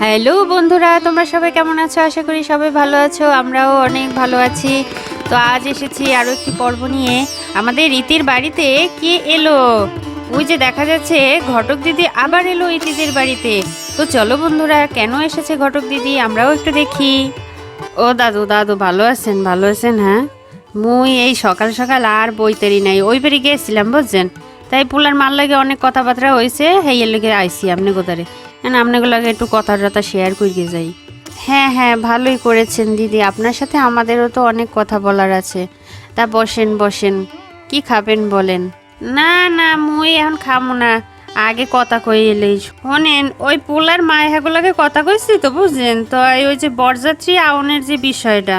Hello বন্ধুরা, তোমরা সবাই কেমন আছো? আশা করি সবাই ভালো আছো, আমরাও অনেক ভালো আছি। তো আজ এসেছি আরও একটি পর্ব নিয়ে। আমাদের রীতির বাড়িতে কে এলো? ওই যে দেখা যাচ্ছে ঘটক দিদি আবার এলো ইতিদের বাড়িতে। তো চলো বন্ধুরা, কেন এসেছে ঘটক দিদি আমরাও একটু দেখি। ও দাদু দাদু, ভালো আছেন? ভালো আছেন? হ্যাঁ, মুই এই সকাল সকাল আর বইতেরি নাই, ওই বাড়ি গিয়েছিলাম বুঝছেন। তাই পোলার মাল লাগে অনেক কথাবার্তা হয়েছে, হেয়ের লেগে আইসি আপনি কোথারে আপনাগুলোকে একটু কথা টথা শেয়ার করিয়ে যাই। হ্যাঁ হ্যাঁ, ভালোই করেছেন দিদি, আপনার সাথে আমাদেরও তো অনেক কথা বলার আছে। তা বসেন বসেন, কি খাবেন বলেন? না না, মুই এখন খামো না, আগে কথা কই এলেই শোনেন। ওই পোলার মায়েগুলোকে কথা কইছি তো বুঝলেন। তো ওই যে বরযাত্রী আউনের যে বিষয়টা,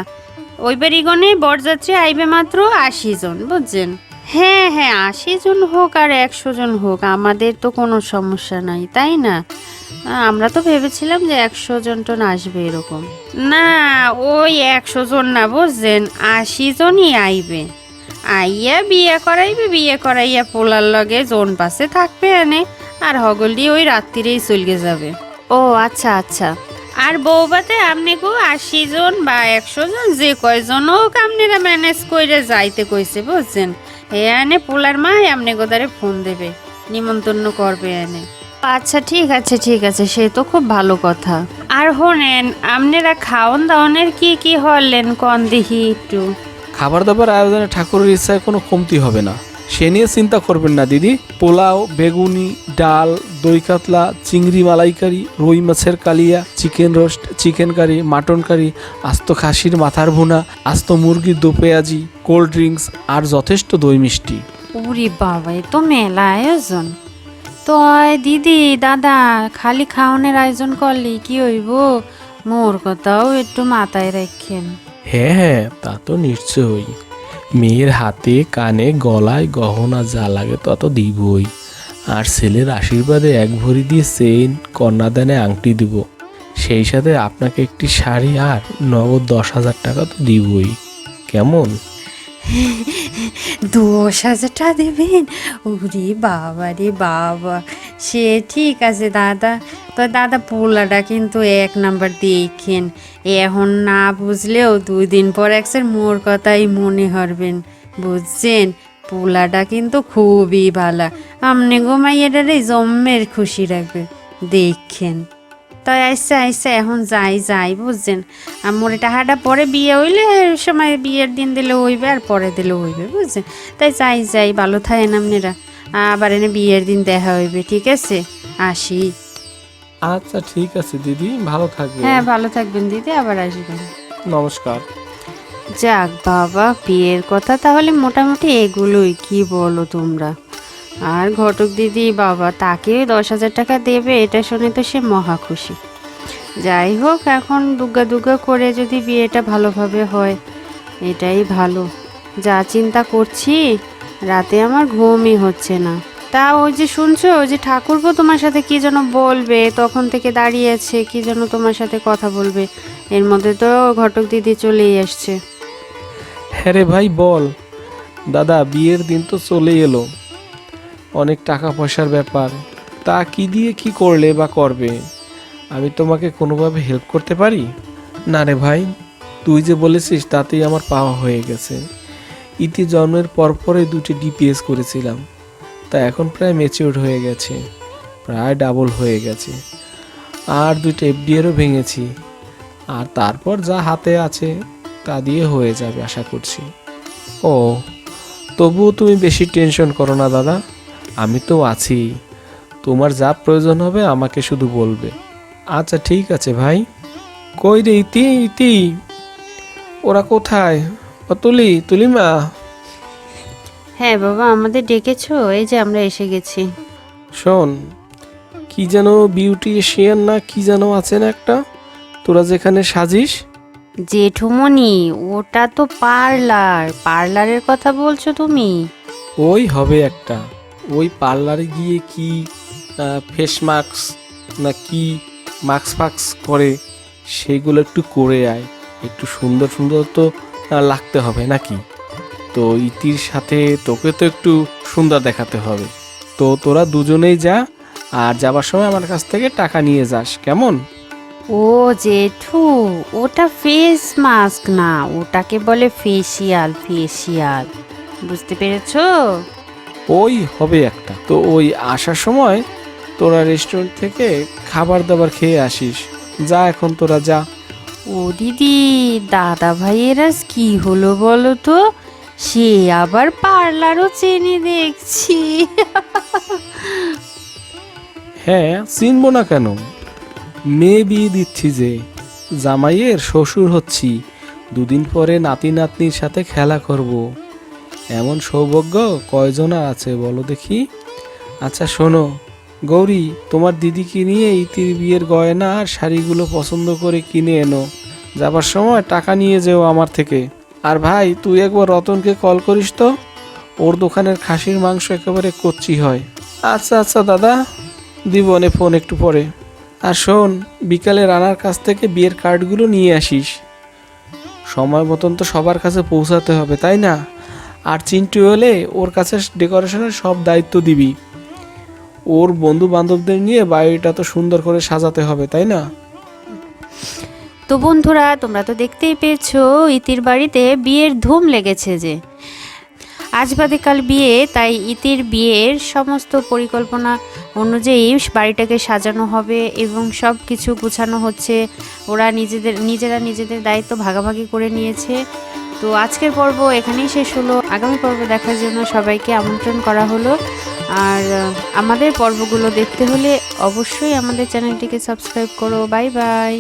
ওই বাড়িগণে বরযাত্রী আইবে মাত্র 80 জন বুঝছেন। হ্যাঁ হ্যাঁ, 80 জন হোক আর 100 জন হোক, আমাদের তো কোনো সমস্যা নাই, তাই না? আমরা তো ভেবেছিলাম যে 100 জন টন আসবে এরকম। না, ওই 100 জন না বুঝছেন, 80 জনই আইবে। আইয়া বিয়ে করাইবে, বিয়ে করাইয়া পোলার লগে জোন পাশে থাকবে এনে, আর হগলি ওই রাত্রিরেই চলগে যাবে। ও আচ্ছা আচ্ছা। আর বউবাতে আপনি কো 80 জন বা 100 জন যে কয়জন হোক আপনারা ম্যানেজ করে যাইতে কইছে বুঝছেন। এনে পোলার মা আপনি গোদারে ফোন দেবে, নিমন্ত্রণ করবে এনে। আচ্ছা ঠিক আছে ঠিক আছে, সে তো খুব ভালো কথা। আর হোনেন, আপনারা খাওন দাওনের কি কি হলেন কন দেখি একটু। খাবার দাবার আয়োজনে ঠাকুরের ইচ্ছায় কোনো কমতি হবে না, সে নিয়ে চিন্তা করবেন না দিদি। পোলাও, বেগুনি, ডাল, দই কাতলা, চিংড়ি মালাইকারি, রুই মাছের কালিয়া, chicken roast, chicken curry, mutton curry, আস্ত খাসির মাথার ভুনা, আস্ত মুরগির দো পেঁয়াজি, কোল্ড ড্রিঙ্কস আর যথেষ্ট দই মিষ্টি। ওরে বাবা, এ তো মেলা আয়োজন। তো দিদি দাদা, খালি খাওয়ানোর আয়োজন করলে কি হইব? মোর কথাও একটু মাথায় রাখেন। হ্যাঁ হ্যাঁ, তা তো নিশ্চয়ই। মেয়ের হাতে কানে গলায় গহনা যা লাগে তত দিবই, আর ছেলের আশীর্বাদে 1 ভরি দিয়ে চেইন, কন্যাদানে আংটি দিব, সেই সাথে আপনাকে একটি শাড়ি আর নগদ 10,000 টাকা তো দিবই। কেমন? 10,000 টাকা দেবেন? ওরে বাবা রে বাবা, সে ঠিক আছে দাদা। তো দাদা পোলাটা কিন্তু 1 নাম্বার দেখেন, এখন না বুঝলেও 2 দিন পর একসের মোর কথাই মনে হরবেন বুঝছেন। পোলাটা কিন্তু খুবই ভালো, আমনে গোমাইয়াটারে জম্মের খুশি রাখবে দেখেন। তাই আইসা আইসা এখন যাই যাই বুঝছেন। আর মোরে টাকাটা পরে বিয়ে হইলে সময় বিয়ের দিন দিলে হইবে আর পরে দিলে হইবে বুঝছেন। তাই যাই যাই, ভালো থাকেন আপনারা, আবার এনে বিয়ের দিন দেখা হইবে, ঠিক আছে? আসি। আচ্ছা ঠিক আছে দিদি, ভালো থাকবেন। হ্যাঁ ভালো থাকবেন দিদি, আবার আসবেন। নমস্কার। যাক বাবা, বিয়ের কথা তাহলে মোটামুটি এগুলোই, কি বলো তোমরা? আর ঘটক দিদি বাবা, তাকে 10,000 টাকা দেবে এটা শুনে তো সে মহা খুশি। যাই হোক, এখন দুগ্গা দুগ্গা করে যদি বিয়েটা ভালোভাবে হয় এটাই ভালো। যা চিন্তা করছি, রাতে আমার ঘুমই হচ্ছে না। তা ওই যে শুনছো, ওই যে ঠাকুরপো তোমার সাথে কি যেন বলবে, তখন থেকে দাঁড়িয়েছে কি যেন তোমার সাথে কথা বলবে, এর মধ্যে তো ঘটক দিদি চলেই আসছে। হ্যাঁ রে ভাই বল। দাদা, বিয়ের দিন তো চলেই এলো, অনেক টাকা পয়সার ব্যাপার, তা কি দিয়ে কি করলে বা করবে? আমি তোমাকে কোনোভাবে হেল্প করতে পারি? না রে ভাই, তুই যে বলেছিস তাতেই আমার পাওয়া হয়ে গেছে। ইতি জন্মের পরপরে 2টি ডিপিএস করেছিলাম, তা এখন প্রায় ম্যাচিউর হয়ে গেছে, প্রায় ডাবল হয়ে গেছে। আর 2টা এফডিআরও ভেঙেছি, আর তারপর যা হাতে আছে তা দিয়ে হয়ে যাবে আশা করছি। ও, তবুও তুমি বেশি টেনশন করো না দাদা, আমি তো আছি। তোমার যা প্রয়োজন হবে আমাকে শুধু বলবে। আচ্ছা ঠিক আছে ভাই। কই রে ইতি, ইতি ওরা কোথায়? ও তুলি, তুলিমা। হ্যাঁ বাবা, আমাদের ডেকেছো? এই যে আমরা এসে গেছি। শোন, কি যেন বিউটিশিয়ান না কি যেন আছে না একটা, তোরা যেখানে সাজিস? জেঠুমনি, ওটা তো পার্লার, পার্লারের কথা বলছো তুমি? ওই হবে একটা, ওই পার্লারে গিয়ে কি ফেস মাস্ক না কি মাস্ক ফাক্স করে, সেইগুলো একটু করে আয়, একটু সুন্দর সুন্দর তো লাগতে হবে নাকি? তো ইতির সাথে তোকে তো একটু সুন্দর দেখাতে হবে। তো তোরা দুজনেই যা, আর যাবার সময় আমার কাছ থেকে টাকা নিয়ে যাস, কেমন? ও জেঠু, ওটা ফেস মাস্ক না, ওটাকে বলে ফেসিয়াল, ফেসিয়াল। বুঝতে পেরেছো? ওই হবে একটা। তো ওই আসার সময় তোরা রেস্টুরেন্ট থেকে খাবার দাবার খেয়ে আসিস। যা এখন তোরা যা। ও দিদি, দাদা ভাইয়ের আজ কি হলো বলো তো? সে আবার পার্লারও চেনে দেখছি। হ্যাঁ, চিনবো না কেন? মেয়ে বিয়ে দিচ্ছি যে, জামাইয়ের শ্বশুর হচ্ছি, দুদিন পরে নাতি নাতনির সাথে খেলা করব। এমন সৌভাগ্য কয়জনা আছে বলো দেখি? আচ্ছা শোনো গৌরী, তোমার দিদিকে নিয়ে ইতির বিয়ের গয়না আর শাড়িগুলো পছন্দ করে কিনে এনো। যাবার সময় টাকা নিয়ে যেও আমার থেকে। আর ভাই, তুই একবার রতনকে কল করিস তো, ওর দোকানের খাসির মাংস একেবারে কচ্চি হয়। আচ্ছা আচ্ছা দাদা, দিব নে ফোন একটু পরে। আর শোন, বিকালে রানার কাছ থেকে বিয়ের কার্ডগুলো নিয়ে আসিস। সময় মতন তো সবার কাছে পৌঁছাতে হবে, তাই না? আর চিন্টু হলে ওর কাছে ডেকোরেশনের সব দায়িত্ব দিবি। ওর বন্ধু বান্ধবদের নিয়ে বাড়িটা তো সুন্দর করে সাজাতে হবে, তাই না? তো বন্ধুরা, তোমরা তো দেখতেই পেয়েছো ইতির বাড়িতে বিয়ের ধুম লেগেছে যে। আজ বাদে কাল বিয়ে, তাই ইতির বিয়ের সমস্ত পরিকল্পনা অনুযায়ী বাড়িটাকে সাজানো হবে এবং সব কিছু গুছানো হচ্ছে। ওরা নিজেরা নিজেদের দায়িত্ব ভাগাভাগি করে নিয়েছে। তো আজকের পর্ব এখানেই শেষ হলো। আগামী পর্ব দেখার জন্য সবাইকে আমন্ত্রণ করা হলো। আর আমাদের পর্বগুলো দেখতে হলে অবশ্যই আমাদের চ্যানেলটিকে সাবস্ক্রাইব করো। Bye bye.